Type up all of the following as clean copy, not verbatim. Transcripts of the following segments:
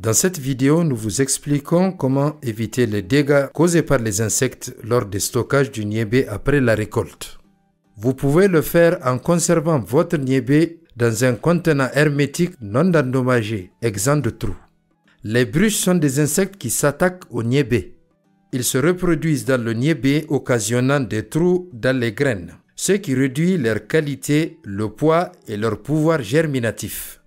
Dans cette vidéo, nous vous expliquons comment éviter les dégâts causés par les insectes lors du stockage du niébé après la récolte. Vous pouvez le faire en conservant votre niébé dans un contenant hermétique non endommagé, exempt de trous. Les bruches sont des insectes qui s'attaquent au niébé. Ils se reproduisent dans le niébé, occasionnant des trous dans les graines, ce qui réduit leur qualité, le poids et leur pouvoir germinatif.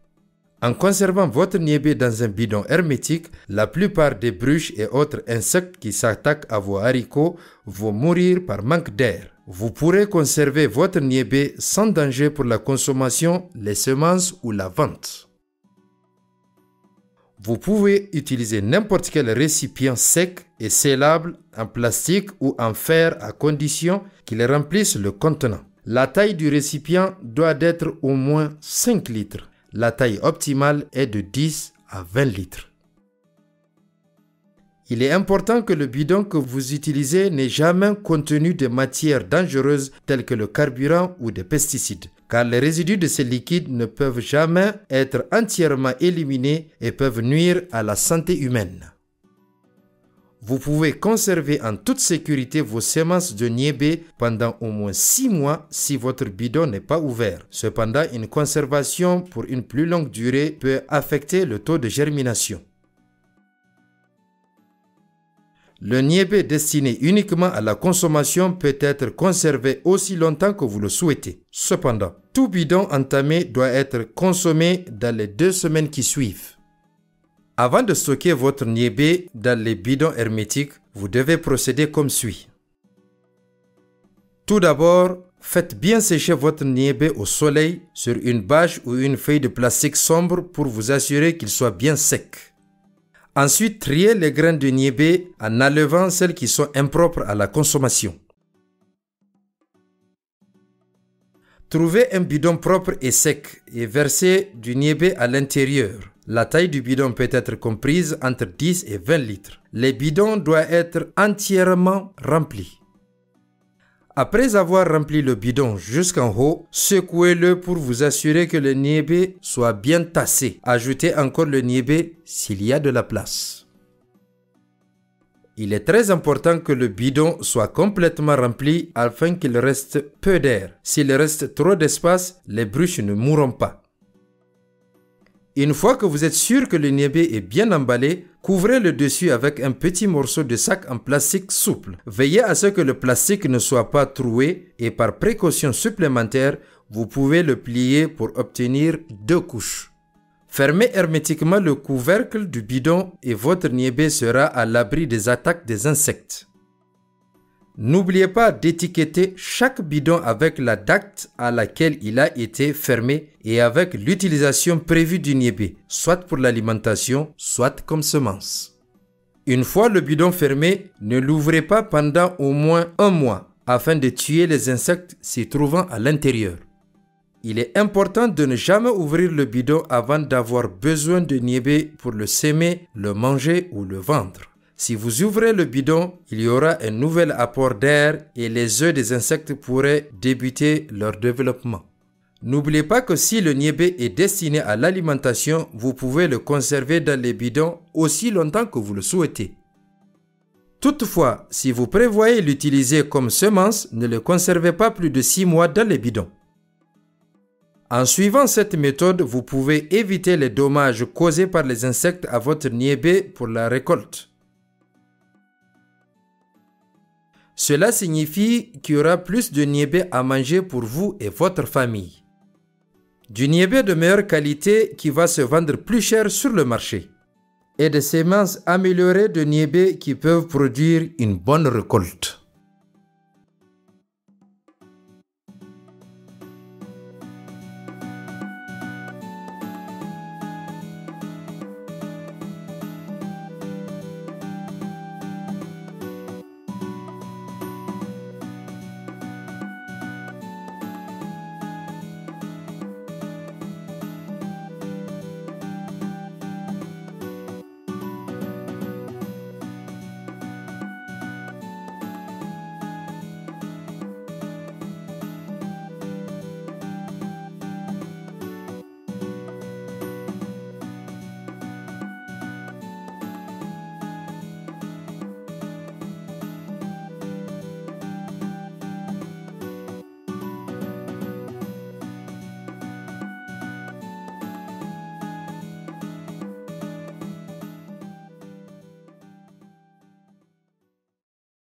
En conservant votre niébé dans un bidon hermétique, la plupart des bruches et autres insectes qui s'attaquent à vos haricots vont mourir par manque d'air. Vous pourrez conserver votre niébé sans danger pour la consommation, les semences ou la vente. Vous pouvez utiliser n'importe quel récipient sec et scellable en plastique ou en fer à condition qu'il remplisse le contenant. La taille du récipient doit être au moins 5 litres. La taille optimale est de 10 à 20 litres. Il est important que le bidon que vous utilisez n'ait jamais contenu de matières dangereuses telles que le carburant ou des pesticides, car les résidus de ces liquides ne peuvent jamais être entièrement éliminés et peuvent nuire à la santé humaine. Vous pouvez conserver en toute sécurité vos semences de niébé pendant au moins 6 mois si votre bidon n'est pas ouvert. Cependant, une conservation pour une plus longue durée peut affecter le taux de germination. Le niébé destiné uniquement à la consommation peut être conservé aussi longtemps que vous le souhaitez. Cependant, tout bidon entamé doit être consommé dans les 2 semaines qui suivent. Avant de stocker votre niébé dans les bidons hermétiques, vous devez procéder comme suit. Tout d'abord, faites bien sécher votre niébé au soleil sur une bâche ou une feuille de plastique sombre pour vous assurer qu'il soit bien sec. Ensuite, triez les graines de niébé en enlevant celles qui sont impropres à la consommation. Trouvez un bidon propre et sec et versez du niébé à l'intérieur. La taille du bidon peut être comprise entre 10 et 20 litres. Les bidons doivent être entièrement remplis. Après avoir rempli le bidon jusqu'en haut, secouez-le pour vous assurer que le niébé soit bien tassé. Ajoutez encore le niébé s'il y a de la place. Il est très important que le bidon soit complètement rempli afin qu'il reste peu d'air. S'il reste trop d'espace, les bruches ne mourront pas. Une fois que vous êtes sûr que le niébé est bien emballé, couvrez le dessus avec un petit morceau de sac en plastique souple. Veillez à ce que le plastique ne soit pas troué et par précaution supplémentaire, vous pouvez le plier pour obtenir 2 couches. Fermez hermétiquement le couvercle du bidon et votre niébé sera à l'abri des attaques des insectes. N'oubliez pas d'étiqueter chaque bidon avec la date à laquelle il a été fermé et avec l'utilisation prévue du niébé, soit pour l'alimentation, soit comme semence. Une fois le bidon fermé, ne l'ouvrez pas pendant au moins 1 mois afin de tuer les insectes s'y trouvant à l'intérieur. Il est important de ne jamais ouvrir le bidon avant d'avoir besoin de niébé pour le semer, le manger ou le vendre. Si vous ouvrez le bidon, il y aura un nouvel apport d'air et les œufs des insectes pourraient débuter leur développement. N'oubliez pas que si le niébé est destiné à l'alimentation, vous pouvez le conserver dans les bidons aussi longtemps que vous le souhaitez. Toutefois, si vous prévoyez l'utiliser comme semence, ne le conservez pas plus de 6 mois dans les bidons. En suivant cette méthode, vous pouvez éviter les dommages causés par les insectes à votre niébé pour la récolte. Cela signifie qu'il y aura plus de niébé à manger pour vous et votre famille. Du niébé de meilleure qualité qui va se vendre plus cher sur le marché. Et des semences améliorées de niébé qui peuvent produire une bonne récolte.